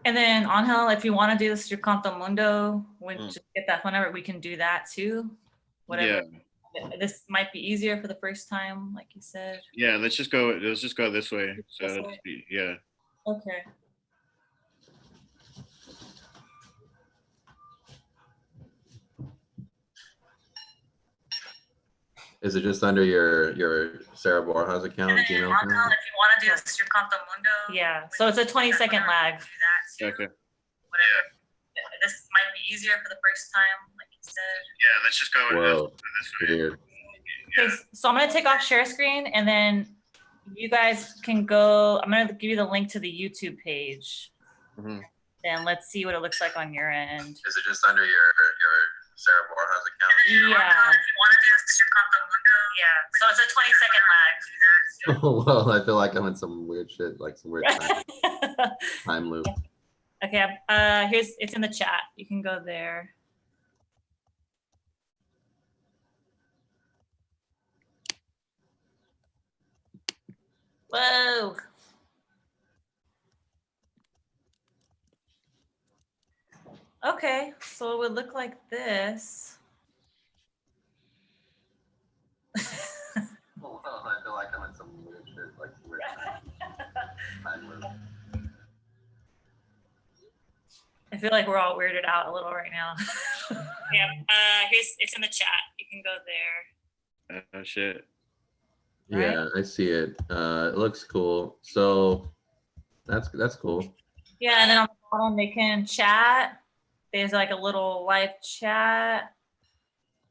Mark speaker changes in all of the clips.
Speaker 1: And then Angel, if you want to do this through CantoMundo, when just get that phone number, we can do that too. Whatever. Yeah. This might be easier for the first time, like you said.
Speaker 2: Yeah, let's just go this way. So yeah.
Speaker 1: Okay.
Speaker 3: Is it just under your Sarah Borjas account, Gmail account?
Speaker 1: If you want to do this through CantoMundo. Yeah. So it's a 20-second lag.
Speaker 2: Okay.
Speaker 1: Whatever. This might be easier for the first time, like you said.
Speaker 2: Yeah, let's just go
Speaker 3: this way. Weird.
Speaker 1: Okay, so I'm gonna take off share screen, and then you guys can go. I'm gonna give you the link to the YouTube page. And let's see what it looks like on your end.
Speaker 3: Is it just under your Sarah Borjas account?
Speaker 1: Yeah. If you want to do this through CantoMundo. Yeah. So it's a 20-second lag.
Speaker 3: Oh, well, I feel like I'm in some weird shit, like some weird time loop.
Speaker 1: Okay, it's in the chat. You can go there. Whoa. Okay, so it would look like this.
Speaker 3: Oh, well, I feel like I'm in some weird shit, like some weird time loop.
Speaker 1: I feel like we're all weirded out a little right now. Yeah, it's in the chat. You can go there.
Speaker 2: Oh shit.
Speaker 3: Yeah, right? I see it. It looks cool. So that's cool.
Speaker 1: Yeah, and then on the bottom they can chat. There's like a little live chat,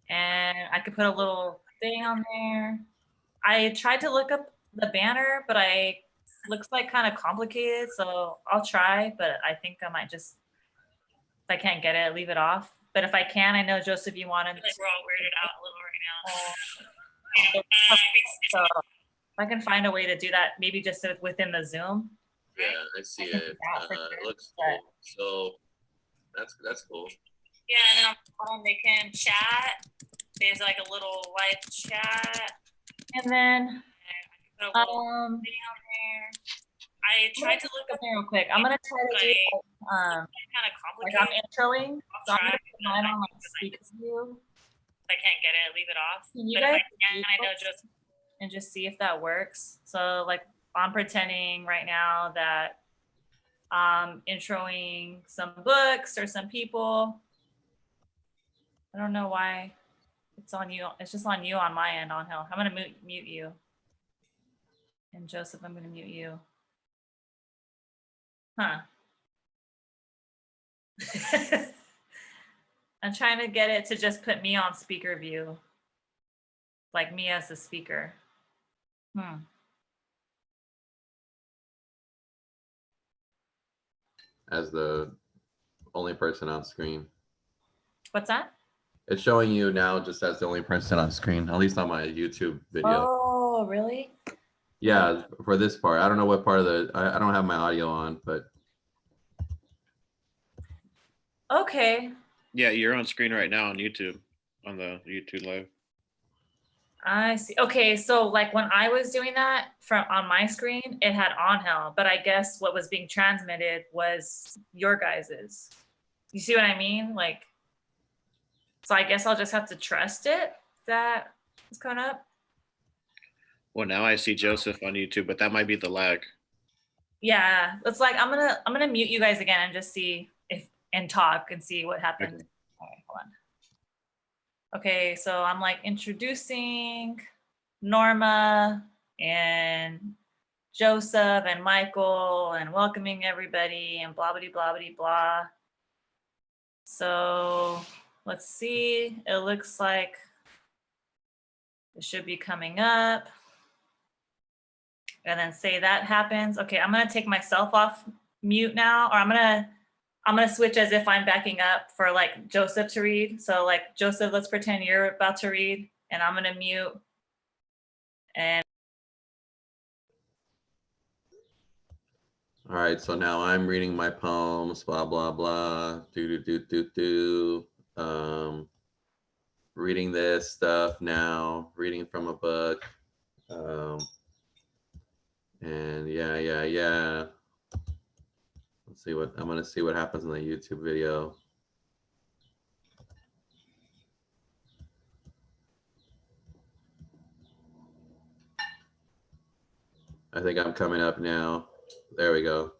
Speaker 1: and I could put a little thing on there. I tried to look up the banner, but looks like kind of complicated, so I'll try. But I think I might just, if I can't get it, leave it off. But if I can, I know Joseph, you wanted. Like we're all weirded out a little right now. So if I can find a way to do that, maybe just within the Zoom.
Speaker 3: Yeah, I see it. It looks cool. So that's cool.
Speaker 1: Yeah, and then on the bottom they can chat. There's like a little live chat, and then I tried to look up there real quick. I'm gonna try to do kind of complicated. Like I'm introing, so I'm gonna put mine on like speak view. If I can't get it, leave it off. Can you guys? I know just see if that works. So like I'm pretending right now that I'm introing some books or some people. I don't know why it's on you. It's just on you on my end, on Hill. I'm gonna mute you. And Joseph, I'm gonna mute you. Huh. I'm trying to get it to just put me on speaker view. Like me as the speaker.
Speaker 3: As the only person on screen.
Speaker 1: What's that?
Speaker 3: It's showing you now just as the only person on screen, at least on my YouTube video.
Speaker 1: Oh, really?
Speaker 3: Yeah, for this part. I don't know what part of the, I don't have my audio on, but.
Speaker 1: Okay.
Speaker 2: Yeah, you're on screen right now on YouTube, on the YouTube live.
Speaker 1: I see. Okay, so like when I was doing that on my screen, it had Angel, but I guess what was being transmitted was your guys's. You see what I mean? Like, so I guess I'll just have to trust it that it's coming up.
Speaker 2: Well, now I see Joseph on YouTube, but that might be the lag.
Speaker 1: Yeah, it's like I'm gonna mute you guys again and just see and talk and see what happens. Okay. All right, hold on. Okay, so I'm like introducing Norma and Joseph and Michael and welcoming everybody and blah, blah, blah, blah, blah. So let's see, it looks like it should be coming up. And then say that happens. Okay, I'm gonna take myself off mute now, or I'm gonna switch as if I'm backing up for like Joseph to read. So like Joseph, let's pretend you're about to read and I'm gonna mute. And
Speaker 3: all right, so now I'm reading my poems, blah, blah, blah, reading this stuff now, reading from a book. And yeah. Let's I'm gonna see what happens in the YouTube video. I think I'm coming up now. There we go.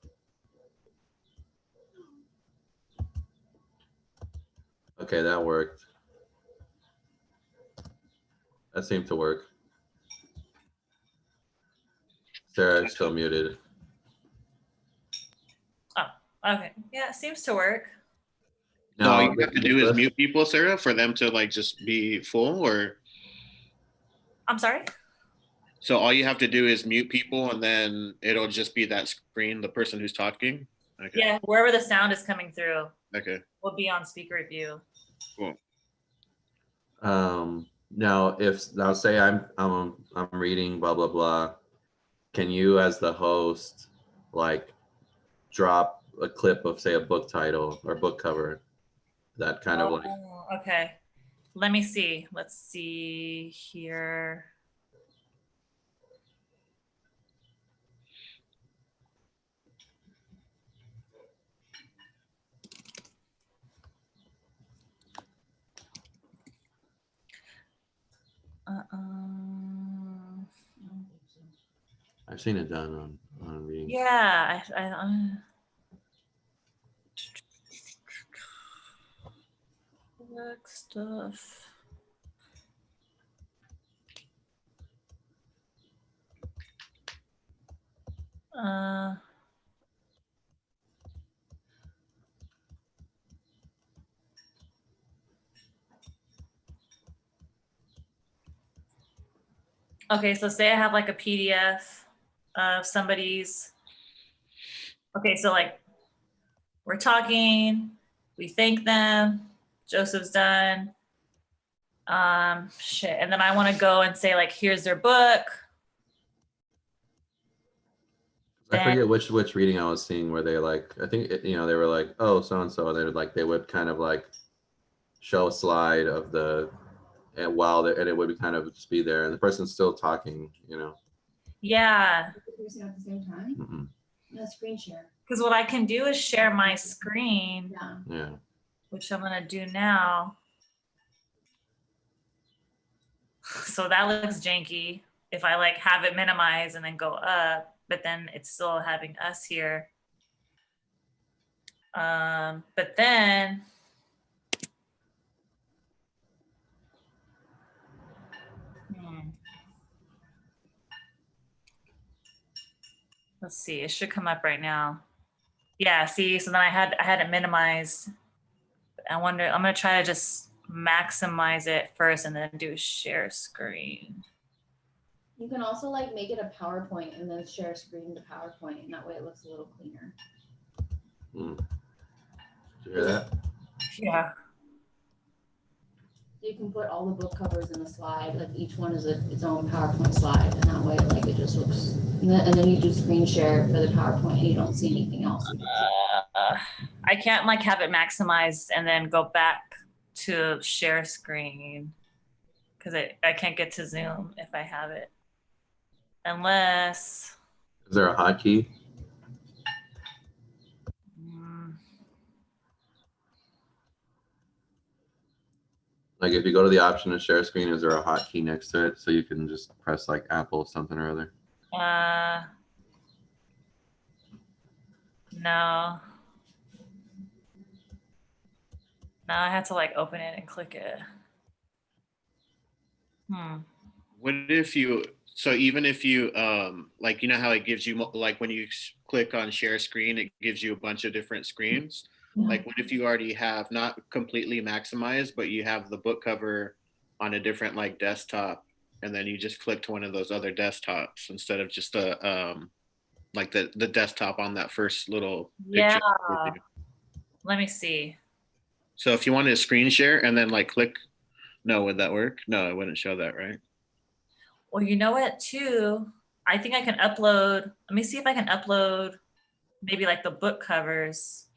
Speaker 3: Okay, that worked. That seemed to work. Sarah's still muted.
Speaker 1: Oh, okay. Yeah, it seems to work.
Speaker 2: So all you have to do is mute people, Sarah, for them to like just be full, or?
Speaker 1: I'm sorry?
Speaker 2: So all you have to do is mute people and then it'll just be that screen, the person who's talking? Okay.
Speaker 1: Yeah, wherever the sound is coming through.
Speaker 2: Okay.
Speaker 1: Will be on speaker view.
Speaker 2: Cool.
Speaker 3: Now say I'm reading blah blah blah, can you as the host like drop a clip of say a book title or book cover? That kind of like.
Speaker 1: Okay. Let me see. Let's see here.
Speaker 3: I've seen it done on reading.
Speaker 1: Yeah, book stuff. Okay, so say I have like a PDF of somebody's. Okay, so like we're talking, we thank them, Joseph's done. Shit, and then I want to go and say like, here's their book.
Speaker 3: I forget which reading I was seeing where they like, I think they were like, oh, so and so, they would kind of like show a slide of the, and it would kind of just be there and the person's still talking,
Speaker 1: Yeah.
Speaker 4: At the same time.
Speaker 3: Mm-mm.
Speaker 4: No, screen share.
Speaker 1: Because what I can do is share my screen.
Speaker 3: Yeah.
Speaker 1: Which I'm gonna do now. So that looks janky. If I like have it minimized and then go up, but then it's still having us here. But then let's see, it should come up right now. Yeah, see, so then I had it minimized. I wonder, I'm gonna try to just maximize it first and then do share screen.
Speaker 4: You can also like make it a PowerPoint and then share screen to PowerPoint, and that way it looks a little cleaner.
Speaker 3: Did you hear that?
Speaker 1: Yeah.
Speaker 4: You can put all the book covers in a slide, like each one is its own PowerPoint slide, and that way like it just looks, and then you do screen share for the PowerPoint and you don't see anything else.
Speaker 1: I can't like have it maximized and then go back to share screen because I can't get to Zoom if I have it. Unless.
Speaker 3: Is there a hotkey? Like if you go to the option to share screen, is there a hotkey next to it so you can just press like Apple something or other?
Speaker 1: No. Now I have to like open it and click it.
Speaker 2: What if you, so even if you, like, how it gives you, like when you click on share screen, it gives you a bunch of different screens. Yeah. Like what if you already have not completely maximized, but you have the book cover on a different like desktop, and then you just click to one of those other desktops instead of just like the desktop on that first little picture.
Speaker 1: Yeah. Let me see.
Speaker 2: So if you wanted to screen share and then like click, no, would that work? No, it wouldn't show that, right?
Speaker 1: Well, you know what too? I think I can upload, let me see if I can upload maybe like the book covers.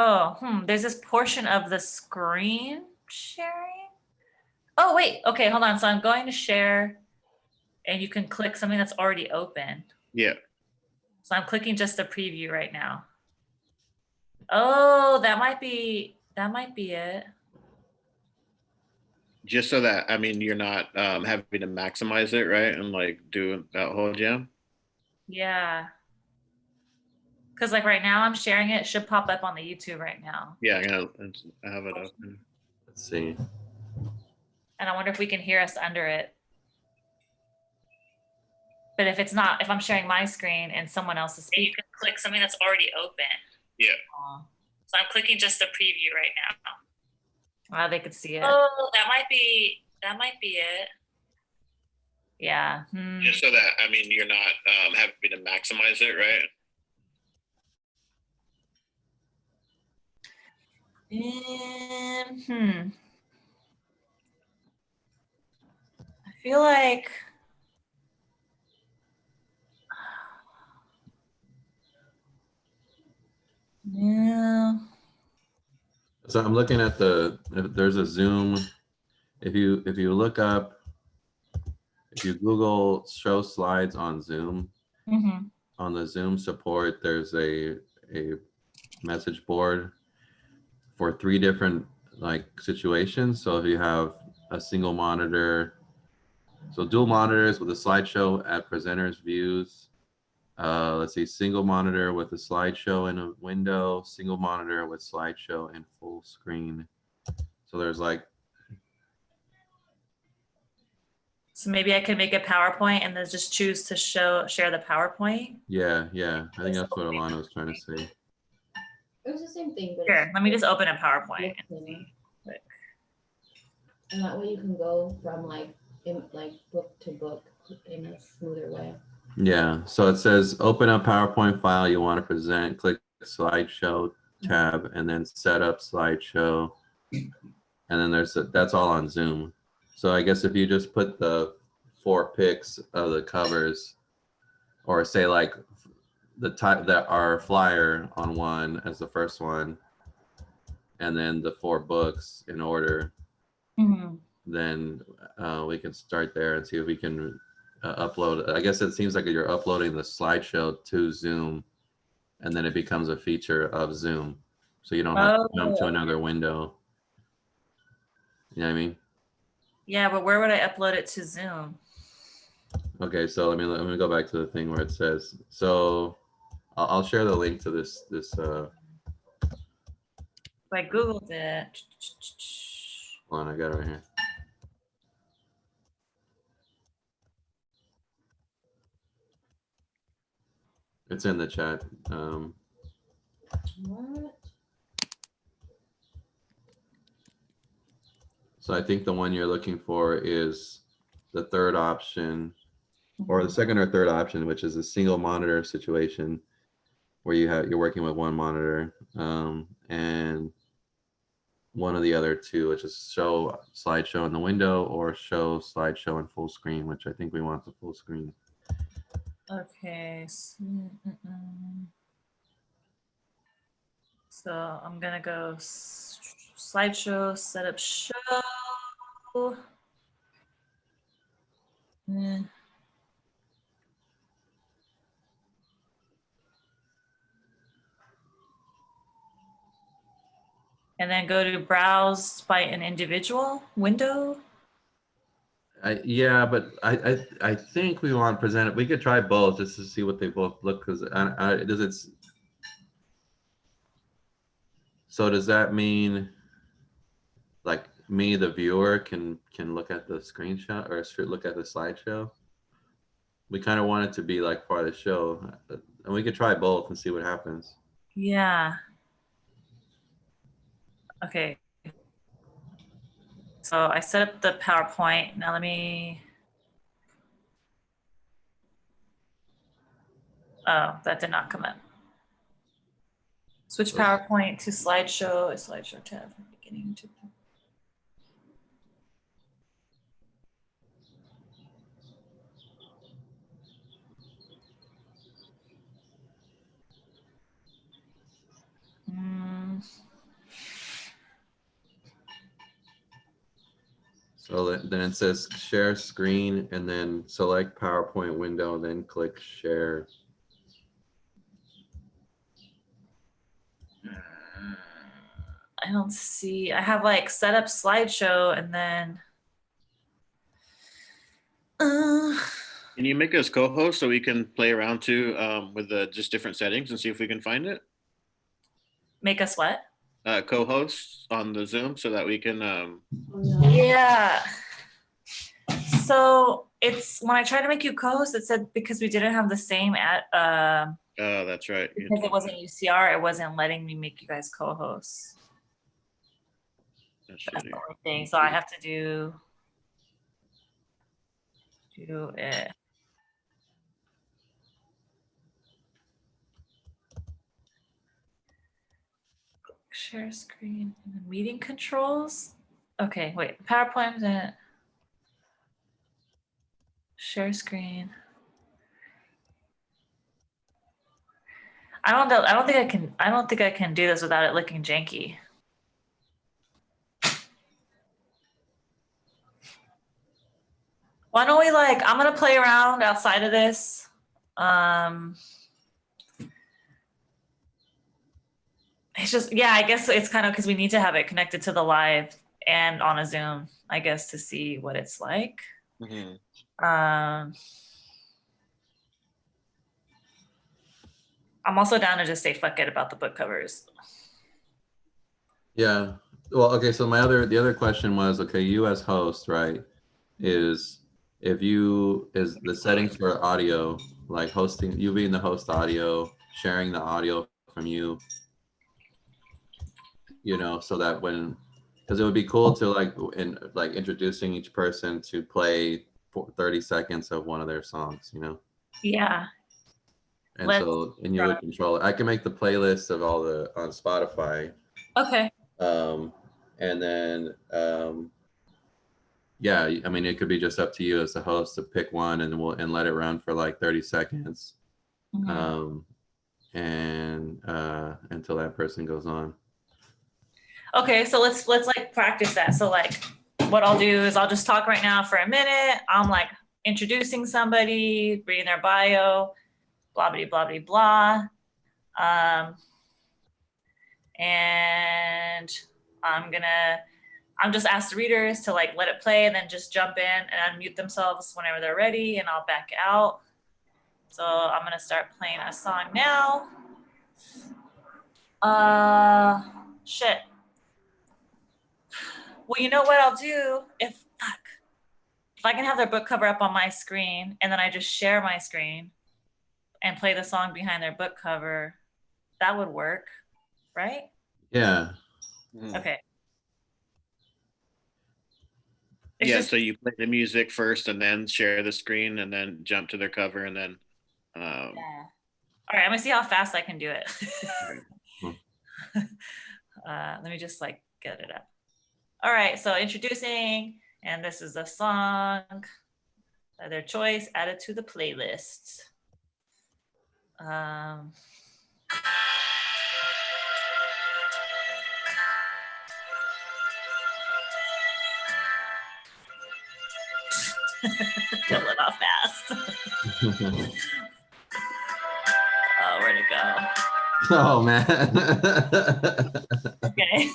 Speaker 1: Oh, there's this portion of the screen sharing. Oh, wait, okay, hold on. So I'm going to share and you can click something that's already open.
Speaker 2: Yeah.
Speaker 1: So I'm clicking just the preview right now. Oh, that might be it.
Speaker 2: Just so that, I mean, you're not having to maximize it, right? And like do that whole jam.
Speaker 1: Yeah. Because like right now I'm sharing it. It should pop up on the YouTube right now.
Speaker 2: Yeah, I have it open.
Speaker 3: Let's see.
Speaker 1: And I wonder if we can hear us under it. But if it's not, if I'm sharing my screen and someone else is speaking, you can click something that's already open.
Speaker 2: Yeah.
Speaker 1: So I'm clicking just the preview right now. They could see it. Oh, that might be it. Yeah.
Speaker 2: Just so that, I mean, you're not having to maximize it, right?
Speaker 1: I feel like yeah.
Speaker 3: So I'm looking at there's a Zoom. If you look up, if you Google show slides on Zoom, on the Zoom support, there's a message board for 3 different like situations. So if you have a single monitor, so dual monitors with a slideshow at presenters views. Let's see, single monitor with a slideshow in a window, single monitor with slideshow and full screen. So there's like.
Speaker 1: So maybe I could make a PowerPoint and then just choose to share the PowerPoint.
Speaker 3: Yeah. I think that's what Alana was trying to say.
Speaker 4: It was the same thing. But
Speaker 1: Here, let me just open a PowerPoint.
Speaker 4: Quick. And that way you can go from like book to book in a smoother way.
Speaker 3: Yeah, so it says open a PowerPoint file you want to present, click slideshow tab, and then set up slideshow. And then that's all on Zoom. So I guess if you just put the 4 pics of the covers, or say like the type that are flyer on one as the first one, and then the 4 books in order, then we can start there and see if we can upload. I guess it seems like you're uploading the slideshow to Zoom, and then it becomes a feature of Zoom, so you don't have to jump to another window. You know what I mean?
Speaker 1: Yeah, but where would I upload it to Zoom?
Speaker 3: Okay, so let me go back to the thing where it says. So I'll share the link to this.
Speaker 1: I Googled it.
Speaker 3: Hold on, I got it right here. It's in the chat.
Speaker 4: What?
Speaker 3: So I think the one you're looking for is the 3rd option, or the 2nd or 3rd option, which is a single monitor situation where you're working with 1 monitor, and one of the other 2, which is show slideshow in the window or show slideshow in full screen, which I think we want the full screen.
Speaker 1: Okay. So I'm gonna go slideshow, set up show. And then go to browse by an individual window.
Speaker 3: Yeah, but I think we want to present it. We could try both just to see what they both look, because so does that mean like me, the viewer, can look at the screenshot or look at the slideshow? We kind of want it to be like part of the show, and we could try both and see what happens.
Speaker 1: Yeah. Okay. So I set up the PowerPoint. Now let me. Oh, that did not come up. Switch PowerPoint to slideshow, a slideshow tab from beginning to.
Speaker 3: So then it says share screen and then select PowerPoint window, then click share.
Speaker 1: I don't see, I have like set up slideshow and then.
Speaker 2: Can you make us co-host so we can play around too with the just different settings and see if we can find it?
Speaker 1: Make us what?
Speaker 2: Co-hosts on the Zoom so that we can.
Speaker 1: Yeah. So it's when I tried to make you co-host, it said because we didn't have the same at.
Speaker 2: Oh, that's right.
Speaker 1: Because it wasn't UCR, it wasn't letting me make you guys co-hosts. That's the only thing. So I have to do it. Share screen and then meeting controls. Okay, wait. PowerPoint and share screen. I don't know. I don't think I can do this without it looking janky. Why don't we I'm gonna play around outside of this. It's just, yeah, I guess it's kind of because we need to have it connected to the live and on a Zoom, I guess, to see what it's like.
Speaker 2: Mm-hmm.
Speaker 1: I'm also down to just say fuck it about the book covers.
Speaker 3: Yeah. Well, okay. So the other question was, okay, you as host, right? Is the settings for audio, like hosting, you being the host audio, sharing the audio from you, so that because it would be cool to introducing each person to play for 30 seconds of one of their songs,
Speaker 1: Yeah.
Speaker 3: And you would control it. I can make the playlist of all on Spotify.
Speaker 1: Okay.
Speaker 3: And then, yeah, I mean, it could be just up to you as the host to pick one and let it run for like 30 seconds. Mm-hmm. And until that person goes on.
Speaker 1: Okay, so let's practice that. So what I'll do is I'll just talk right now for a minute. I'm introducing somebody, reading their bio, blah blah blah blah blah. And I'm just ask the readers to let it play and then just jump in and unmute themselves whenever they're ready, and I'll back out. So I'm gonna start playing a song now. Shit. Well, you know what I'll do if I can have their book cover up on my screen and then I just share my screen and play the song behind their book cover, that would work, right?
Speaker 3: Yeah.
Speaker 1: Okay.
Speaker 2: So you play the music first and then share the screen and then jump to their cover and then.
Speaker 1: Yeah. All right, I'm gonna see how fast I can do it. Let me just get it up. All right, so introducing, and this is a song, their choice, added to the playlist. Got let off fast. Oh, where'd it go?
Speaker 3: Oh man.
Speaker 1: Okay.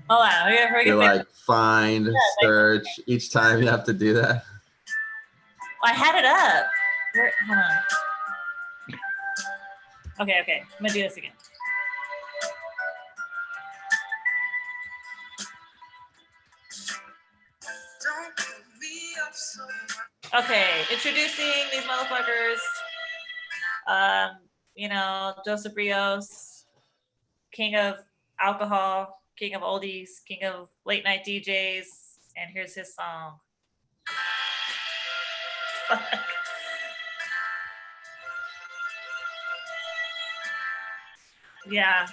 Speaker 1: Hold on.
Speaker 3: You're find, search. Each time you have to do that.
Speaker 1: I had it up. Hold on. Okay. I'm gonna do this again. Okay, introducing these motherfuckers. Joseph Rios, king of alcohol, king of oldies, king of late night DJs, and here's his song. Fuck. Yeah.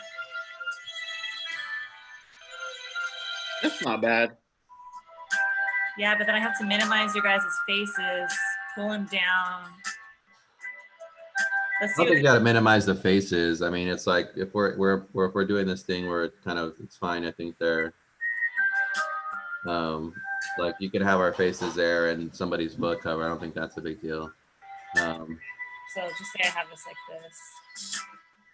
Speaker 2: That's not bad.
Speaker 1: Yeah, but then I have to minimize your guys' faces, pull them down.
Speaker 3: I think you got to minimize the faces. I mean, it's like if we're doing this thing where it's fine. I think they're Like you can have our faces there and somebody's book cover. I don't think that's a big deal.
Speaker 1: So just say I have this like this.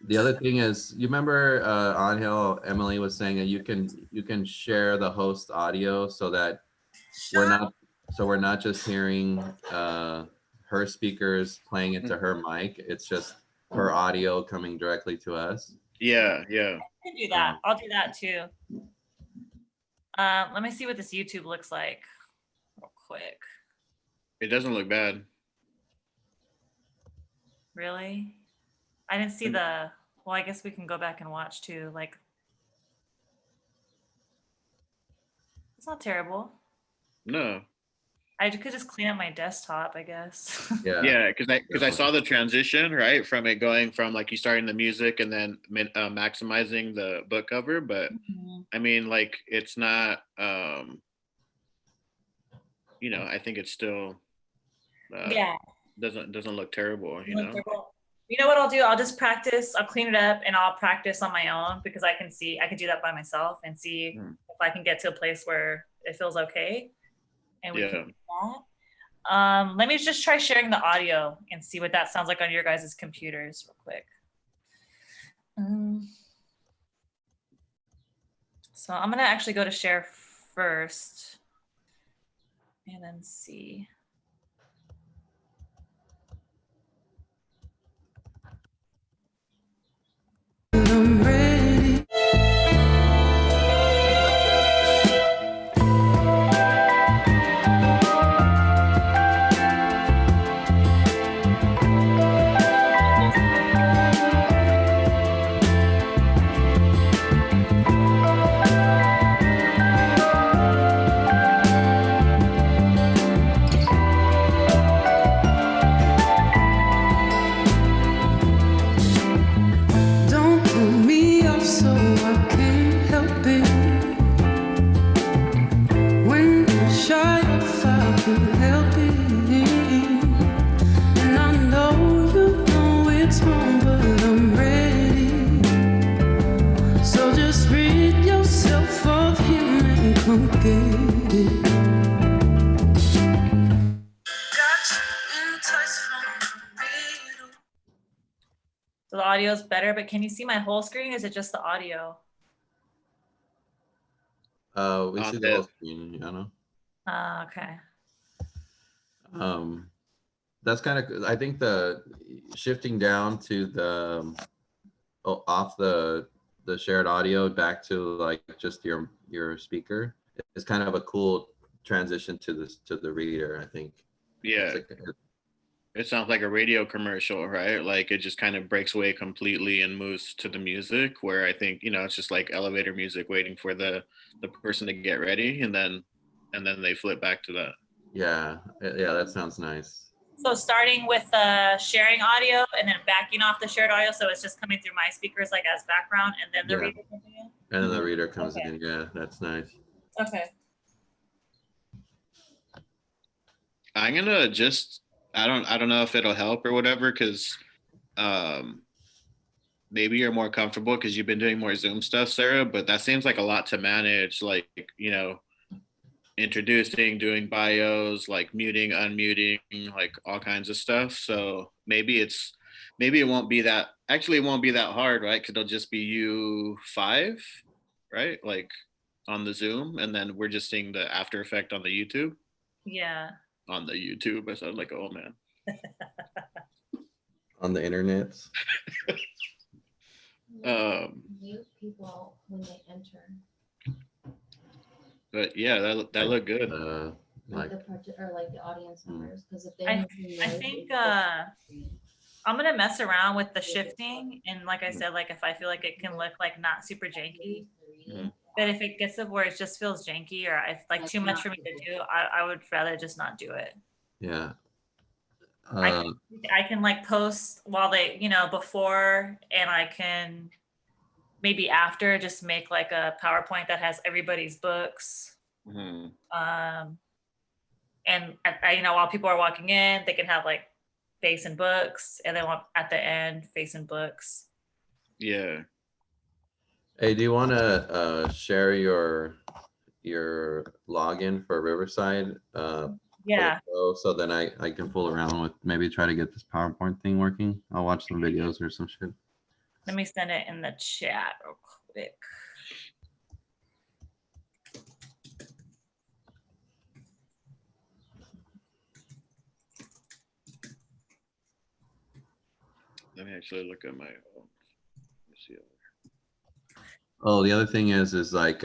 Speaker 3: The other thing is, you remember Angel, Emily was saying that you can share the host audio so that we're not just hearing her speakers playing into her mic. It's just her audio coming directly to us.
Speaker 2: Yeah.
Speaker 1: I can do that. I'll do that too. Let me see what this YouTube looks like real quick.
Speaker 2: It doesn't look bad.
Speaker 1: Really? I didn't see the, well, I guess we can go back and watch too. Like, it's not terrible.
Speaker 2: No.
Speaker 1: I could just clean up my desktop, I guess.
Speaker 2: Yeah, because I saw the transition, right, from it going from like you starting the music and then maximizing the book cover, but I mean, like it's not, you know, I think it's still,
Speaker 1: yeah,
Speaker 2: doesn't look terrible, you know.
Speaker 1: You know what I'll do? I'll just practice. I'll clean it up and I'll practice on my own because I can do that by myself and see if I can get to a place where it feels okay. And we can do that. Let me just try sharing the audio and see what that sounds like on your guys' computers real quick. So I'm gonna actually go to share first and then see. So the audio is better, but can you see my whole screen? Or is it just the audio?
Speaker 3: We see the whole screen, you know.
Speaker 1: Okay.
Speaker 3: That's kind of, I think the shifting down to the off the shared audio back to like just your speaker is kind of a cool transition to the reader, I think.
Speaker 2: Yeah.
Speaker 3: Like,
Speaker 2: it sounds like a radio commercial, right? Like it just kind of breaks away completely and moves to the music, where I think, you know, it's just like elevator music waiting for the person to get ready, and then they flip back to that.
Speaker 3: Yeah, that sounds nice.
Speaker 1: So starting with sharing audio and then backing off the shared audio, so it's just coming through my speakers like as background, and then the reader comes in.
Speaker 3: And then the reader comes in. Yeah, that's nice.
Speaker 1: Okay.
Speaker 2: I'm gonna just, I don't know if it'll help or whatever, because maybe you're more comfortable because you've been doing more Zoom stuff, Sarah, but that seems like a lot to manage, like, you know, introducing, doing bios, like muting, unmuting, like all kinds of stuff. So maybe it won't be that, actually it won't be that hard, right? Because it'll just be you 5, right? Like on the Zoom, and then we're just seeing the after effect on the YouTube.
Speaker 1: Yeah.
Speaker 2: On the YouTube, I sound like, oh man.
Speaker 3: On the internet.
Speaker 4: Mute people when they enter.
Speaker 2: But yeah, that looked good.
Speaker 4: Like the audience members, because if they
Speaker 1: I think I'm gonna mess around with the shifting, and like I said, like if I feel like it can look like not super janky, but if it gets to where it just feels janky or if like too much for me to do, I would rather just not do it.
Speaker 3: Yeah.
Speaker 1: I can like post while they, you know, before, and I can maybe after just make like a PowerPoint that has everybody's books. And you know, while people are walking in, they can have like face and books, and then at the end, face and books.
Speaker 2: Yeah.
Speaker 3: Hey, do you want to share your your login for Riverside.
Speaker 1: Yeah.
Speaker 3: So then I can fool around with maybe try to get this PowerPoint thing working. I'll watch some videos or some shit.
Speaker 1: Let me send it in the chat real quick.
Speaker 2: Let me actually look at my. Let's see.
Speaker 3: Oh, the other thing is like,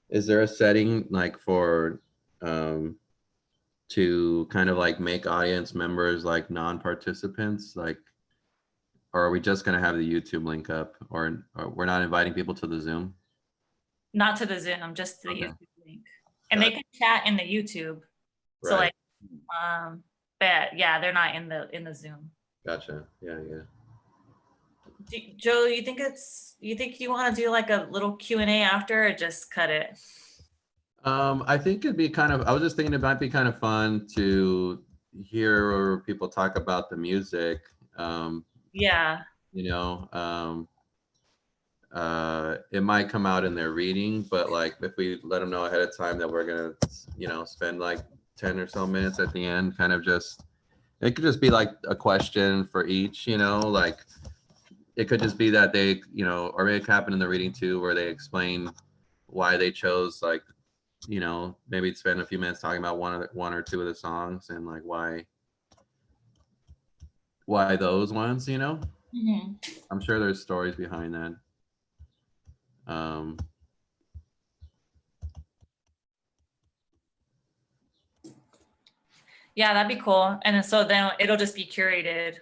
Speaker 3: is there a setting like for to kind of like make audience members like non-participants, like, or are we just gonna have the YouTube link up, or we're not inviting people to the Zoom?
Speaker 1: Not to the Zoom, just to the
Speaker 3: Okay.
Speaker 1: YouTube link. And they can chat in the YouTube. So
Speaker 3: Right.
Speaker 1: like, but yeah, they're not in the Zoom.
Speaker 3: Gotcha. Yeah.
Speaker 1: Joe, you think you want to do like a little Q&A after, or just cut it?
Speaker 3: I think it'd be kind of, I was just thinking it might be kind of fun to hear people talk about the music.
Speaker 1: Yeah.
Speaker 3: You know, it might come out in their reading, but like if we let them know ahead of time that we're gonna, you know, spend like 10 or so minutes at the end, kind of just, it could just be like a question for each, you know, like it could just be that they, you know, or it could happen in the reading too, where they explain why they chose, like, you know, maybe spend a few minutes talking about one or two of the songs and like why those ones, you know.
Speaker 1: Mm-hmm.
Speaker 3: I'm sure there's stories behind that.
Speaker 1: Yeah, that'd be cool. And then it'll just be curated.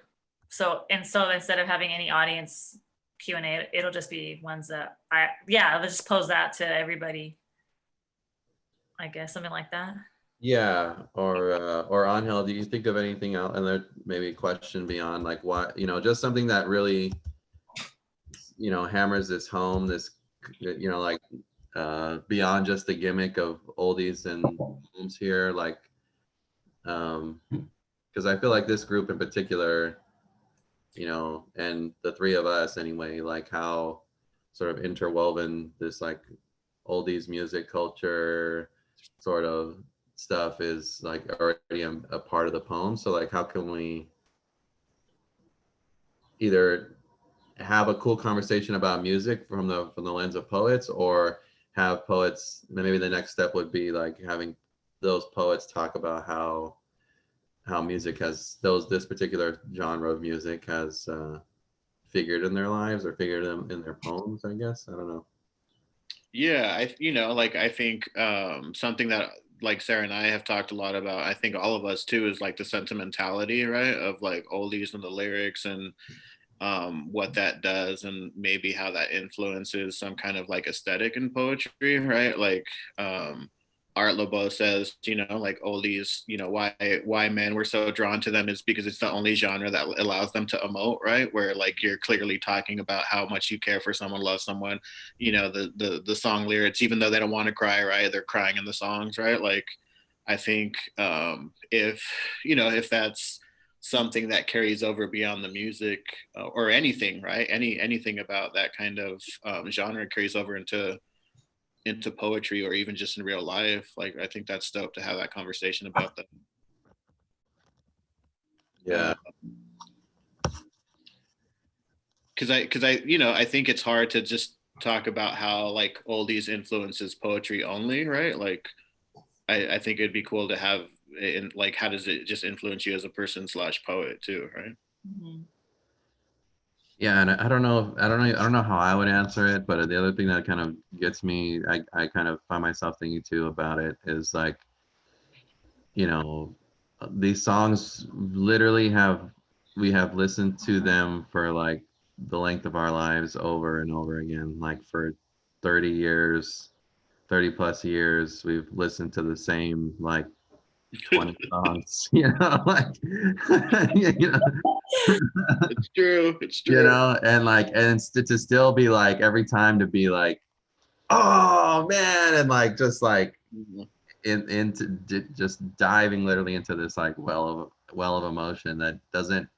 Speaker 1: So instead of having any audience Q&A, it'll just be ones that I'll just pose that to everybody. I guess something like that.
Speaker 3: Yeah, or Angel, do you think of anything else? And there maybe a question beyond like what, you know, just something that really, you know, hammers this home, this, you know, like beyond just the gimmick of oldies and homes here, like, because I feel like this group in particular, you know, and the three of us anyway, like how sort of interwoven this like oldies music culture sort of stuff is like already a part of the poem. So like how can we either have a cool conversation about music from the lens of poets, or have poets, maybe the next step would be like having those poets talk about how music has this particular genre of music has figured in their lives or figured them in their poems, I guess. I don't know.
Speaker 2: Yeah, you know, like I think something that like Sarah and I have talked a lot about, I think all of us too, is like the sentimentality, right, of like oldies and the lyrics and what that does and maybe how that influences some kind of like aesthetic in poetry, right? Like Art LeBeau says, you know, like oldies, you know, why men were so drawn to them is because it's the only genre that allows them to emote, right? Where like you're clearly talking about how much you care for someone, love someone, you know, the song lyrics, even though they don't want to cry, right? They're crying in the songs, right? Like I think if, you know, if that's something that carries over beyond the music or anything, right? Anything about that kind of genre carries over into poetry or even just in real life. Like I think that's dope to have that conversation about that.
Speaker 3: Yeah.
Speaker 2: Because I you know, I think it's hard to just talk about how like oldies influences poetry only, right? Like I think it'd be cool to have in like how does it just influence you as a person / poet too, right?
Speaker 1: Mm-hmm.
Speaker 3: Yeah, and I don't know, I don't know how I would answer it, but the other thing that kind of gets me, I kind of find myself thinking too about it is like, you know, these songs literally we have listened to them for like the length of our lives over and over again, like for 30 years, 30 plus years, we've listened to the same like 20 songs, you know, like, you know,
Speaker 2: It's true. It's true.
Speaker 3: you know, and like, and to still be like, every time to be like, oh man, and like, just like, into just diving literally into this like well of emotion that doesn't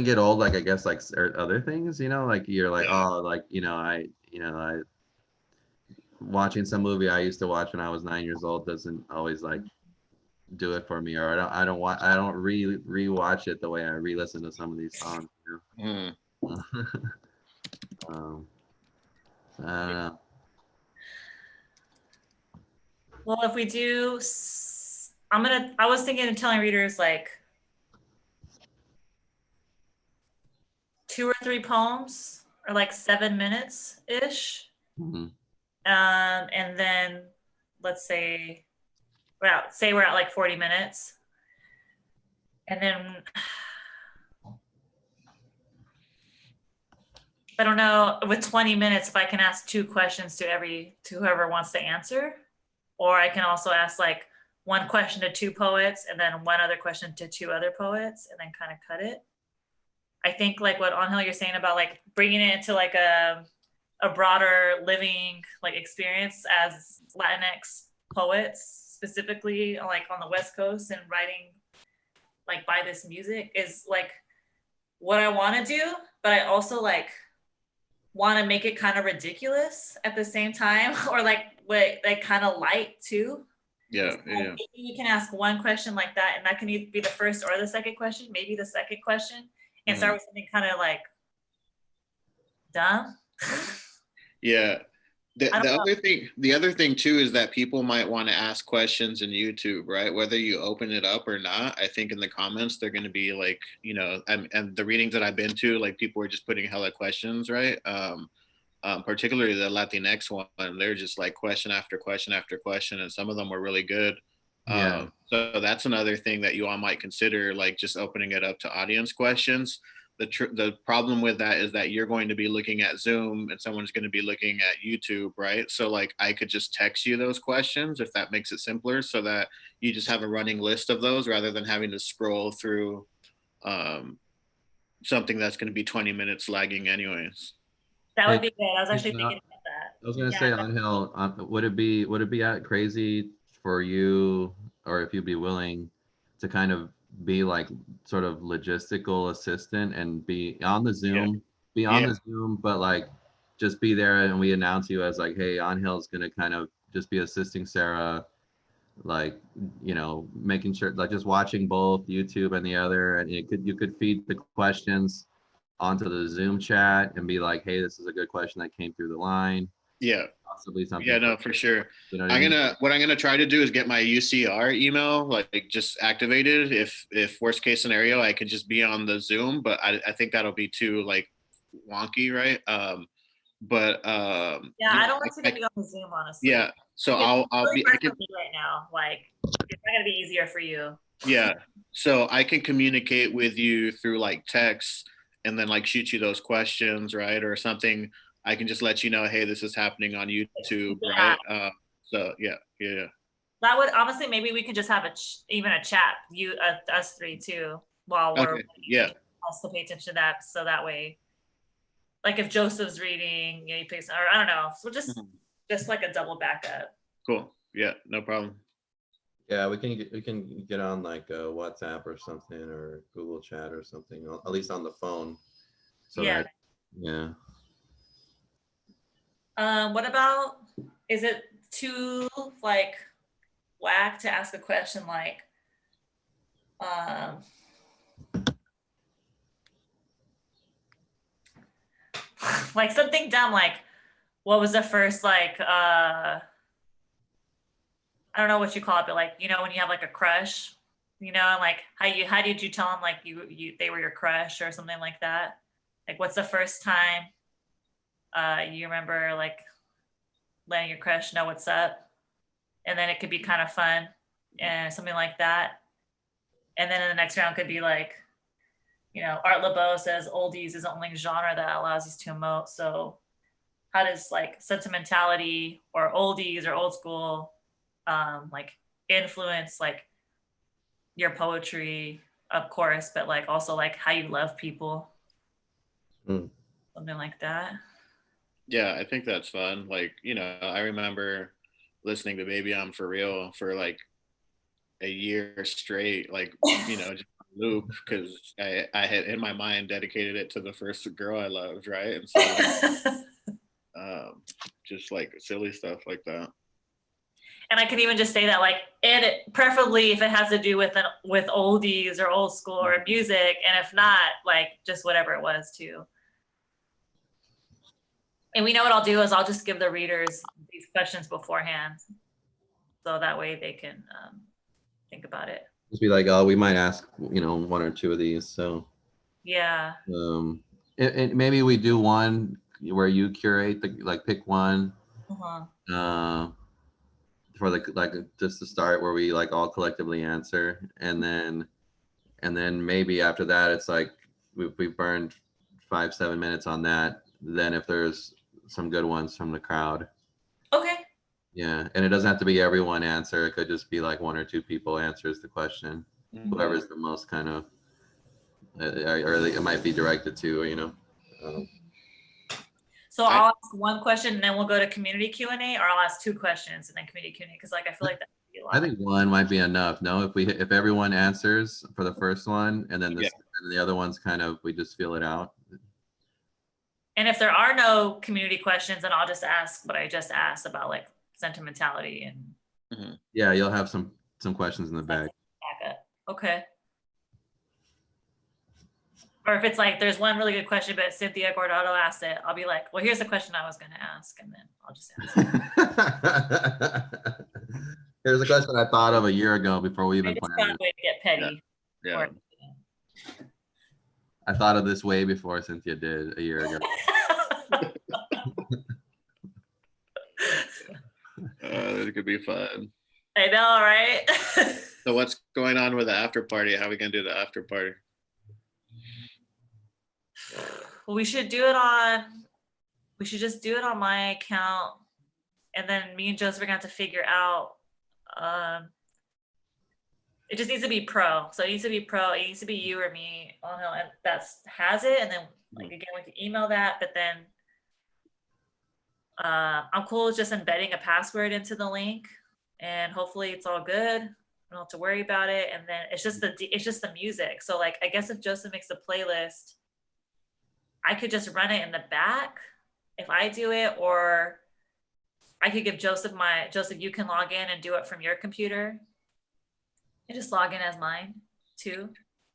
Speaker 3: get old, like I guess like other things, you know, like you're like, oh, like, you know, I watching some movie I used to watch when I was 9 years old doesn't always like do it for me, or I don't re-watch it the way I re-listen to some of these songs. You know? um, I don't know.
Speaker 1: Well, if we do, I was thinking of telling readers like 2 or 3 poems, or like 7 minutes ish.
Speaker 3: Mhm.
Speaker 1: And then let's say we're at like 40 minutes. And then I don't know, with 20 minutes, if I can ask 2 questions to whoever wants to answer, or I can also ask like 1 question to 2 poets and then 1 other question to 2 other poets and then kind of cut it. I think like what Angel you're saying about like bringing it into like a broader living like experience as Latinx poets, specifically like on the West Coast, and writing like by this music is like what I want to do, but I also like want to make it kind of ridiculous at the same time, or like kind of light too.
Speaker 2: Yeah,
Speaker 1: So
Speaker 2: yeah.
Speaker 1: maybe you can ask 1 question like that, and that can either be the first or the second question, maybe the second question, and start with something kind of like dumb.
Speaker 2: Yeah. The
Speaker 1: I don't know.
Speaker 2: other thing too is that people might want to ask questions in YouTube, right? Whether you open it up or not, I think in the comments they're going to be like, and the readings that I've been to, like people are just putting hella questions, right? Particularly the Latinx one, they're just like question after question after question, and some of them were really good.
Speaker 3: Yeah.
Speaker 2: So that's another thing that you all might consider, like just opening it up to audience questions. The problem with that is that you're going to be looking at Zoom and someone's going to be looking at YouTube, right? So like I could just text you those questions if that makes it simpler, so that you just have a running list of those rather than having to scroll through something that's going to be 20 minutes lagging anyways.
Speaker 1: That would be good. I was actually
Speaker 3: Yeah.
Speaker 1: thinking about that.
Speaker 3: I was gonna say, Angel, would it be crazy for you, or if you'd be willing to kind of be like sort of logistical assistant and be on the Zoom, but like just be there and we announce you as like, hey, Angel's gonna kind of just be assisting Sarah, like, making sure, like just watching both YouTube and the other, and you could feed the questions onto the Zoom chat and be like, hey, this is a good question that came through the line.
Speaker 2: Yeah.
Speaker 3: Possibly something.
Speaker 2: Yeah, no, for sure.
Speaker 3: You know what I mean?
Speaker 2: What I'm gonna try to do is get my UCR email like just activated. If worst case scenario, I could just be on the Zoom, but I think that'll be too like wonky, right?
Speaker 1: I don't want you to be on the Zoom, honestly.
Speaker 2: Yeah, so
Speaker 1: It's
Speaker 2: I'll
Speaker 1: really
Speaker 2: be
Speaker 1: hard for me right now. Like it's not gonna be easier for you.
Speaker 2: Yeah, so I can communicate with you through like text and then like shoot you those questions, right, or something. I can just let you know, hey, this is happening on YouTube, right? So yeah.
Speaker 1: That would honestly, maybe we could just have even a chat, us 3 too, while we're us to pay attention to that, so that way, like if Joseph's reading, you pick, or I don't know, so just like a double backup.
Speaker 2: Cool. Yeah, no problem.
Speaker 3: Yeah, we can get on like WhatsApp or something, or Google Chat or something, at least on the phone. So that, yeah.
Speaker 1: What about, is it too like whack to ask a question like, like something dumb, like what was the first like I don't know what you call it, but like, when you have like a crush, and like how did you tell them like they were your crush or something like that? Like what's the first time you remember like letting your crush know what's up? And then it could be kind of fun and something like that. And then in the next round could be like, Art LeBeau says oldies is the only genre that allows us to emote. So how does like sentimentality or oldies or old school like influence like your poetry, of course, but like also like how you love people, something like that.
Speaker 2: Yeah, I think that's fun. Like, I remember listening to Baby I'm For Real for like a year straight, like, just loop, because I had in my mind dedicated it to the first girl I loved, right? And so just like silly stuff like that.
Speaker 1: And I can even just say that, like, it preferably if it has to do with oldies or old school or music, and if not, like, just whatever it was too. And we know what I'll do is I'll just give the readers these questions beforehand, so that way they can think about it.
Speaker 3: Just be like, oh, we might ask, you know, one or two of these. So
Speaker 1: yeah.
Speaker 3: And maybe we do one where you curate like pick one. For like just to start where we like all collectively answer, and then maybe after that it's like we've burned 5-7 minutes on that, then if there's some good ones from the crowd.
Speaker 1: Okay.
Speaker 3: Yeah, and it doesn't have to be everyone answer, it could just be like 1 or 2 people answers the question. Whoever's the most kind of or it might be directed to, you know.
Speaker 1: So I'll ask one question and then we'll go to community Q&A, or I'll ask 2 questions and then community Q&A, because like I feel like that would be a lot.
Speaker 3: I think one might be enough. No, if everyone answers for the first one, and then and the other ones kind of we just feel it out.
Speaker 1: And if there are no community questions, then I'll just ask what I just asked about like sentimentality and.
Speaker 3: Yeah, you'll have some questions in the back.
Speaker 1: Okay. Or if it's like, there's one really good question, but Cynthia Gordado asked it, I'll be like, well, here's the question I was going to ask. And then I'll just ask it.
Speaker 3: Here's a question I thought of a year ago before we even planned it.
Speaker 1: Way to get petty.
Speaker 2: Yeah.
Speaker 3: I thought of this way before Cynthia did a year ago.
Speaker 2: It could be fun.
Speaker 1: I know, right?
Speaker 2: So what's going on with the after party? How are we going to do the after party?
Speaker 1: Well, we should just do it on my account, and then me and Joseph are gonna have to figure out, it just needs to be pro. So it needs to be pro, it needs to be you or me, and that's has it. And then like again, we can email that, but then I'm cool with just embedding a password into the link, and hopefully it's all good. I don't have to worry about it. And then it's just the music. So like, I guess if Joseph makes a playlist, I could just run it in the back if I do it, or I could give Joseph you can log in and do it from your computer and just log in as mine too,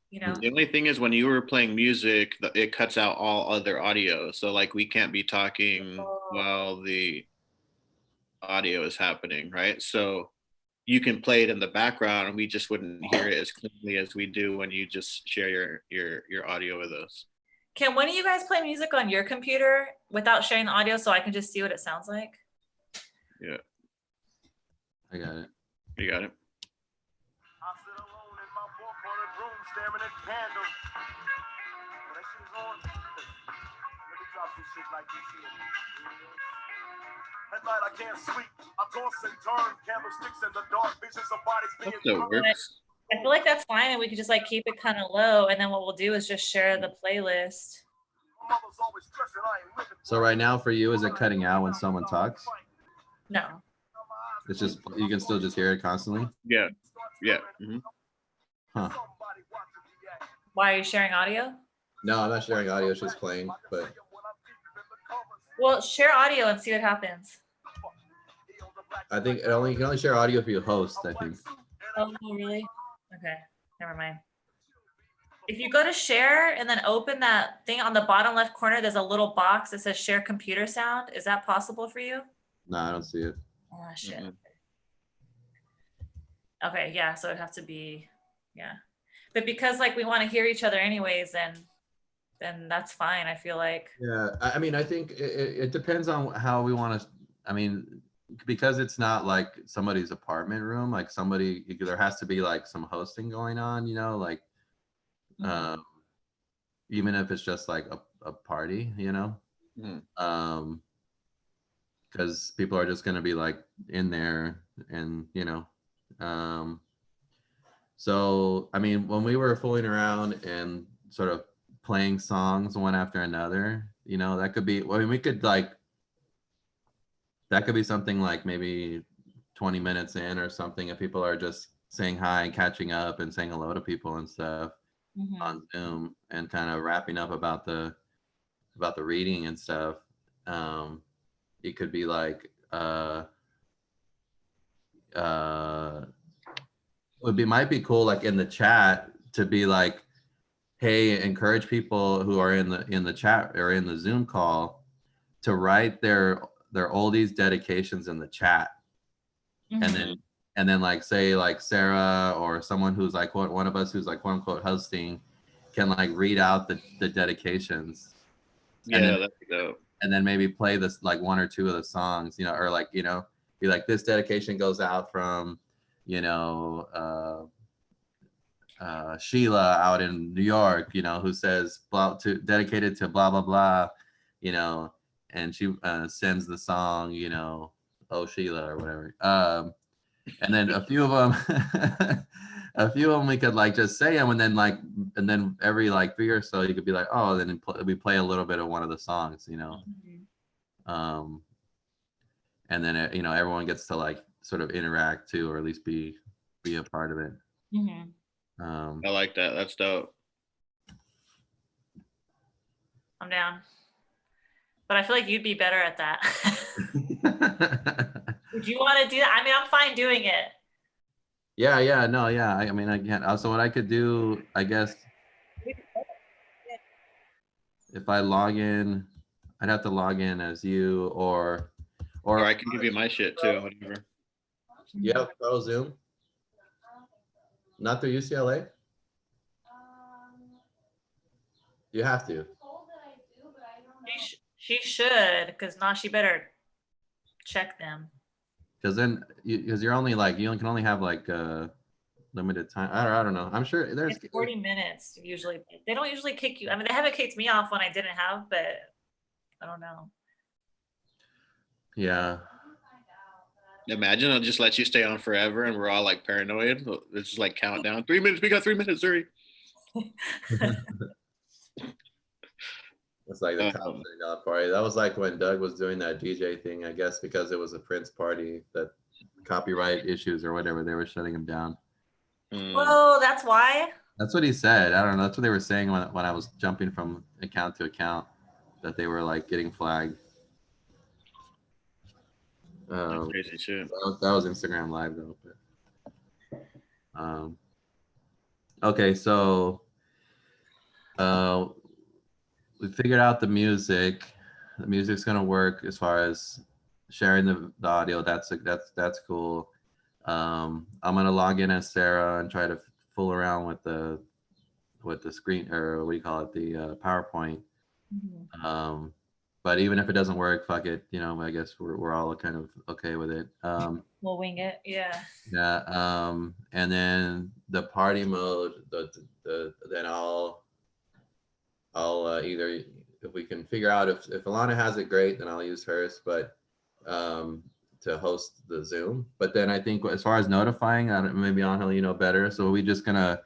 Speaker 1: you know?
Speaker 2: The only thing is when you were playing music, it cuts out all other audio. So like we can't be talking while the audio is happening, right? So you can play it in the background and we just wouldn't hear it as clearly as we do when you just share your audio with us.
Speaker 1: Can one of you guys play music on your computer without sharing the audio so I can just see what it sounds like?
Speaker 2: Yeah.
Speaker 3: I got it.
Speaker 2: You got it?
Speaker 5: I sit alone in my 4-cornered room staring at candles. When that shit is on, let me drop some shit like this here. At night I can't sleep. I toss and turn, candlesticks in the dark, visions of bodies being burned.
Speaker 1: I feel like that's fine, and we could just like keep it kind of low, and then what we'll do is just share the playlist.
Speaker 3: So right now for you, is it cutting out when someone talks?
Speaker 1: No.
Speaker 3: It's just, you can still just hear it constantly?
Speaker 2: Yeah. Yeah.
Speaker 3: Huh.
Speaker 1: Why are you sharing audio?
Speaker 3: No, I'm not sharing audio, it's just playing, but.
Speaker 1: Well, share audio and see what happens.
Speaker 3: I think you can only share audio if you host, I think.
Speaker 1: Oh, really? Okay, never mind. If you go to share and then open that thing on the bottom left corner, there's a little box that says share computer sound. Is that possible for you?
Speaker 3: No, I don't see it.
Speaker 1: Oh, shit. Okay, yeah, so it'd have to be, yeah. But because like we want to hear each other anyways, then that's fine, I feel like.
Speaker 3: Yeah, I mean, I think it depends on how we want to, I mean, because it's not like somebody's apartment room, like there has to be like some hosting going on, you know, like even if it's just like a party, you know, because people are just going to be like in there and, you know, so, I mean, when we were fooling around and sort of playing songs one after another, you know, that could be, I mean, we could like, that could be something like maybe 20 minutes in or something if people are just saying hi and catching up and saying hello to people and stuff on Zoom and kind of wrapping up about the reading and stuff. it could be like might be cool like in the chat to be like, hey, encourage people who are in the chat or in the Zoom call to write their oldies dedications in the chat.
Speaker 1: Mhm.
Speaker 3: And then like say like Sarah or someone who's like one of us who's like quote unquote hosting can like read out the dedications.
Speaker 2: Yeah, that'd be dope.
Speaker 3: And then maybe play this like one or two of the songs, you know, or like, you know, be like, this dedication goes out from, you know, Sheila out in New York, you know, who says dedicated to blah blah blah, you know, and she sends the song, you know, oh Sheila or whatever. And then a few of them, we could like just say them, and then every like 3 or so you could be like, oh, then we play a little bit of one of the songs, you know. And then you know everyone gets to like sort of interact too, or at least be a part of it.
Speaker 2: I like that. That's dope.
Speaker 1: I'm down. But I feel like you'd be better at that. Would you want to do that? I mean, I'm fine doing it.
Speaker 3: Yeah, no, yeah. I mean, I can't. Also, what I could do, I guess, if I log in, I'd have to log in as you, or
Speaker 2: I can give you my shit too, whatever.
Speaker 3: Yeah, Pro Zoom. Not through UCLA. You have to.
Speaker 1: She should, because now she better check them.
Speaker 3: Because then, because you're only like, you can only have like limited time. I don't know. I'm sure there's
Speaker 1: It's 40 minutes usually. They don't usually kick you. I mean, they haven't kicked me off when I didn't have, but I don't know.
Speaker 3: Yeah.
Speaker 2: Imagine I'll just let you stay on forever and we're all like paranoid. It's just like countdown. 3 minutes. We got 3 minutes. Hurry.
Speaker 3: It's like the top party. That was like when Doug was doing that DJ thing, I guess, because it was a Prince party, that copyright issues or whatever, they were shutting him down.
Speaker 1: Whoa, that's why?
Speaker 3: That's what he said. I don't know. That's what they were saying when I was jumping from account to account, that they were like getting flagged.
Speaker 2: That's crazy shit.
Speaker 3: That was Instagram Live though. But, okay, so we figured out the music. The music's gonna work as far as sharing the audio. That's cool. I'm gonna log in as Sarah and try to fool around with the screen, or what do you call it, the PowerPoint. But even if it doesn't work, fuck it. You know, I guess we're all kind of okay with it.
Speaker 1: We'll wing it. Yeah.
Speaker 3: Yeah. And then the party mode, then I'll either, if we can figure out if Alana has it, great, then I'll use hers, but to host the Zoom. But then I think as far as notifying, maybe Angel, you know better. So are we just gonna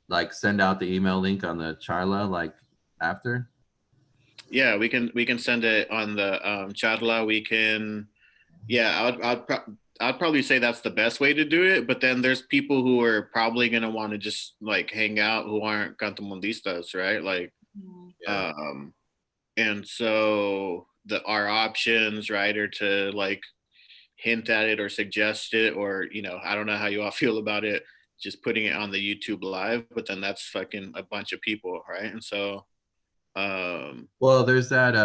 Speaker 3: like send out the email link on the Charla like after?
Speaker 2: Yeah, we can send it on the Charla. We can, yeah, I'd probably say that's the best way to do it. But then there's people who are probably gonna want to just like hang out who aren't CantoMundistas, right? Like, and so our options, right, are to like hint at it or suggest it, or you know, I don't know how you all feel about it, just putting it on the YouTube live. But then that's fucking a bunch of people, right? And so.
Speaker 3: Well, there's that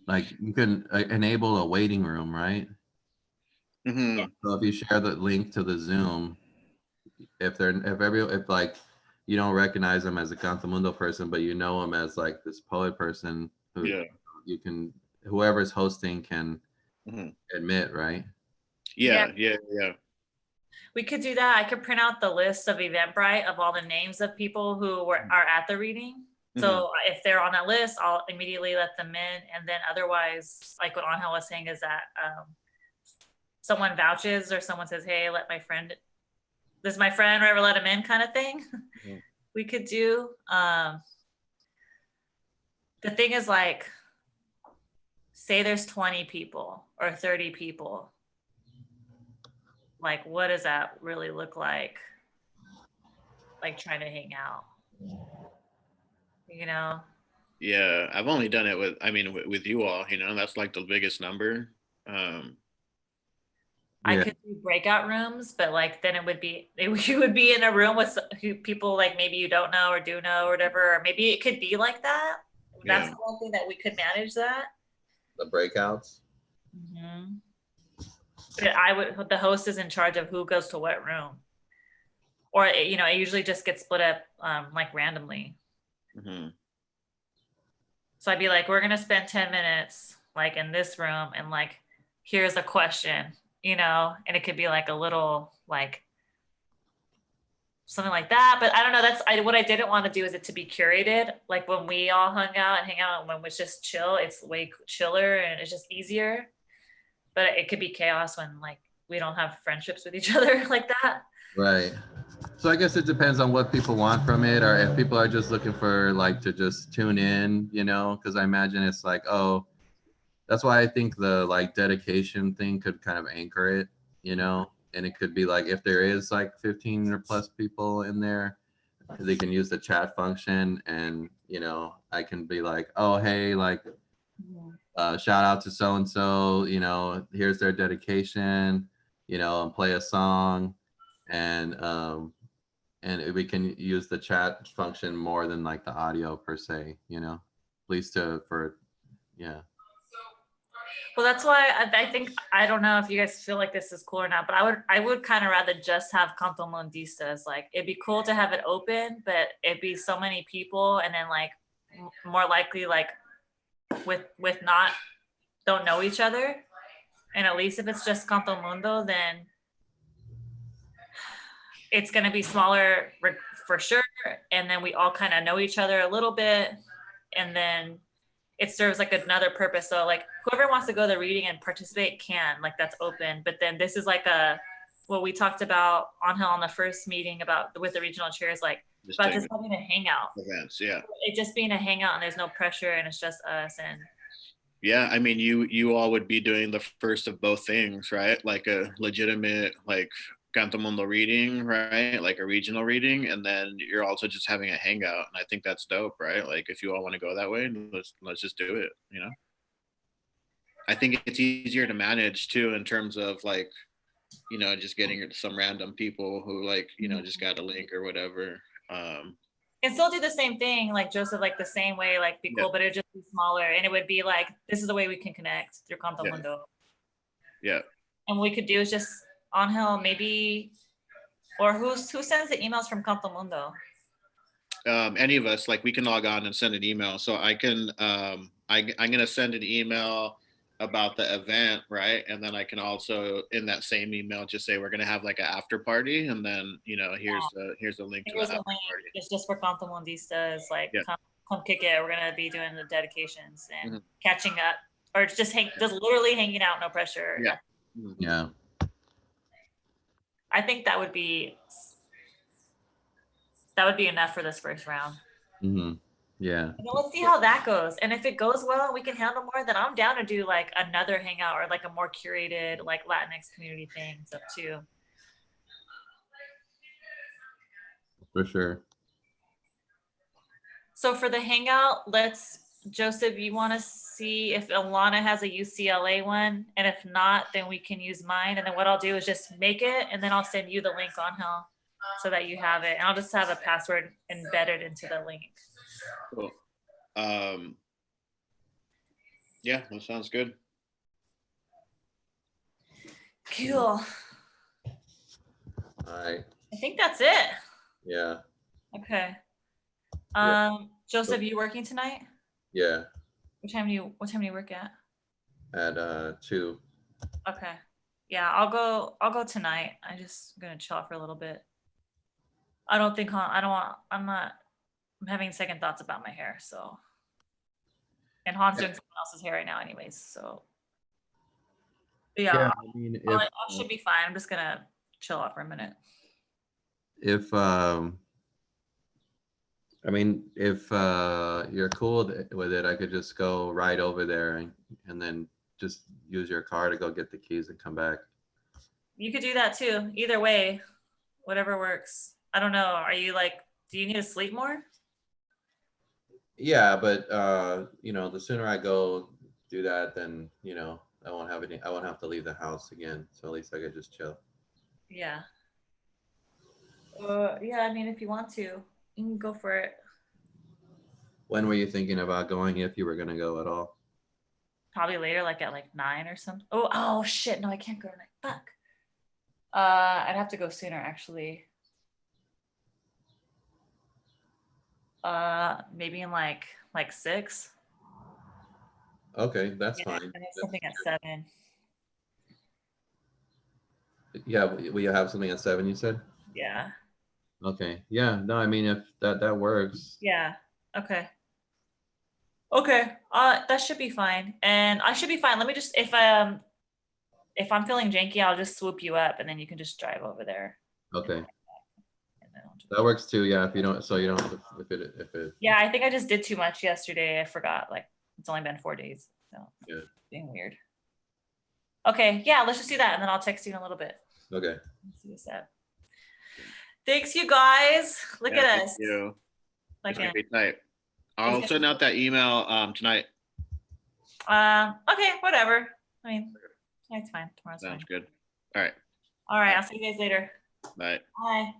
Speaker 3: like you can enable a waiting room, right? So if you share the link to the Zoom, if like you don't recognize them as a CantoMundo person, but you know them as like this poet person who you can, whoever's hosting can admit, right?
Speaker 2: Yeah.
Speaker 1: We could do that. I could print out the list of Eventbrite of all the names of people who are at the reading. So if they're on that list, I'll immediately let them in. And then otherwise, like what Angel was saying, is that someone vouches or someone says, hey, this is my friend, or ever let him in kind of thing. We could do. The thing is, like, say there's 20 people or 30 people. Like, what does that really look like? Like trying to hang out, you know?
Speaker 2: Yeah, I've only done it with, I mean, with you all, you know, that's like the biggest number. Um,
Speaker 1: I
Speaker 3: Yeah.
Speaker 1: could do breakout rooms, but like then you would be in a room with people like maybe you don't know or do know or whatever, or maybe it could be like that. That's
Speaker 2: yeah,
Speaker 1: the one thing that we could manage that.
Speaker 3: The breakouts.
Speaker 1: Mm-hmm. But the host is in charge of who goes to what room, or you know, it usually just gets split up like randomly.
Speaker 2: hmm
Speaker 1: So I'd be like, we're gonna spend 10 minutes like in this room, and like here's a question, you know, and it could be like a little like something like that. But I don't know. What I didn't want to do is it to be curated. Like when we all hung out and hang out when it's just chill, it's way chiller and it's just easier. But it could be chaos when like we don't have friendships with each other like that.
Speaker 3: Right. So I guess it depends on what people want from it, or if people are just looking for like to just tune in, you know, because I imagine it's like, oh, that's why I think the like dedication thing could kind of anchor it, you know, and it could be like if there is like 15 or plus people in there, they can use the chat function, and you know, I can be like, oh, hey, like shout out to so and so, you know, here's their dedication, you know, and play a song, and we can use the chat function more than like the audio per se, you know, at least for yeah.
Speaker 1: Well, that's why I think I don't know if you guys feel like this is cool or not, but I would kind of rather just have CantoMundistas. Like it'd be cool to have it open, but it'd be so many people, and then like more likely like with not don't know each other. And at least if it's just CantoMundo, then it's going to be smaller for sure. And then we all kind of know each other a little bit. And then it serves like another purpose. So like whoever wants to go to the reading and participate can, like that's open. But then this is like what we talked about on the first meeting about with the regional chairs, like about just having a hangout.
Speaker 2: Events, yeah.
Speaker 1: It just being a hangout and there's no pressure and it's just us. And
Speaker 2: yeah, I mean, you all would be doing the first of both things, right? Like a legitimate like CantoMundo reading, right? Like a regional reading, and then you're also just having a hangout, and I think that's dope, right? Like if you all want to go that way, let's just do it, you know. I think it's easier to manage too in terms of like, you know, just getting some random people who like, you know, just got a link or whatever.
Speaker 1: And still do the same thing, like Joseph, like the same way, like be cool, but it'd just be smaller. And it would be like, this is the way we can connect through CantoMundo.
Speaker 2: Yeah.
Speaker 1: And what we could do is just Angel maybe, or who sends the emails from CantoMundo?
Speaker 2: Any of us, like we can log on and send an email. So I can, I'm going to send an email about the event, right? And then I can also in that same email just say we're going to have like an after party, and then you know here's the link to the after party.
Speaker 1: It's just for CantoMundistas, like come kick it. We're gonna be doing the dedications and catching up, or just literally hanging out, no pressure.
Speaker 2: Yeah,
Speaker 3: yeah.
Speaker 1: I think that would be enough for this first round.
Speaker 3: Yeah.
Speaker 1: And let's see how that goes. And if it goes well and we can handle more, then I'm down to do like another hangout or like a more curated like Latinx community thing stuff too.
Speaker 3: For sure.
Speaker 1: So for the hangout, Joseph, you want to see if Alana has a UCLA one, and if not, then we can use mine. And then what I'll do is just make it, and then I'll send you the link on how so that you have it. And I'll just have a password embedded into the link.
Speaker 2: Cool. Yeah, that sounds good.
Speaker 1: Cool.
Speaker 3: All right.
Speaker 1: I think that's it.
Speaker 3: Yeah.
Speaker 1: Okay. Joseph, you working tonight?
Speaker 3: Yeah.
Speaker 1: What time do you work at?
Speaker 3: At 2.
Speaker 1: Okay. Yeah, I'll go tonight. I'm gonna chill out for a little bit. I'm having second thoughts about my hair, so. And Han's doing someone else's hair right now anyways, so. Yeah,
Speaker 3: I mean,
Speaker 1: I should be fine. I'm just gonna chill out for a minute.
Speaker 3: If you're cool with it, I could just go right over there and then just use your car to go get the keys and come back.
Speaker 1: You could do that too. Either way, whatever works. I don't know. Are you like, do you need to sleep more?
Speaker 3: Yeah, but you know, the sooner I go do that, then you know, I won't have to leave the house again. So at least I could just chill.
Speaker 1: Yeah. Yeah, I mean, if you want to, you can go for it.
Speaker 3: When were you thinking about going, if you were gonna go at all?
Speaker 1: Probably later, like at like 9 or something. Oh shit! No, I can't go tonight. Fuck. I'd have to go sooner actually. Maybe in like 6.
Speaker 3: Okay, that's
Speaker 1: Yeah,
Speaker 3: fine.
Speaker 1: I have something at 7.
Speaker 3: Yeah, will you have something at 7? You said.
Speaker 1: Yeah.
Speaker 3: Okay. Yeah. No, I mean, if that works.
Speaker 1: Yeah. Okay. Okay. That should be fine, and I should be fine. Let me just if I'm feeling janky, I'll just swoop you up, and then you can just drive over there.
Speaker 3: Okay.
Speaker 1: And then I'll just...
Speaker 3: That works too. Yeah. If you don't, so you don't have to, if it.
Speaker 1: Yeah, I think I just did too much yesterday. I forgot. Like it's only been 4 days, so
Speaker 3: Yeah.
Speaker 1: being weird. Okay. Yeah. Let's just do that, and then I'll text you in a little bit.
Speaker 3: Okay.
Speaker 1: Let's see what's up. Thanks, you guys. Look
Speaker 2: Yeah,
Speaker 1: at
Speaker 2: thank
Speaker 1: us.
Speaker 2: you.
Speaker 1: Like,
Speaker 2: It's gonna be tight. I'll send out that email tonight.
Speaker 1: okay, whatever. I mean, tonight's fine. Tomorrow's
Speaker 2: Sounds
Speaker 1: fine.
Speaker 2: good. All right.
Speaker 1: All right. I'll see you guys later.
Speaker 2: Bye.
Speaker 1: Bye.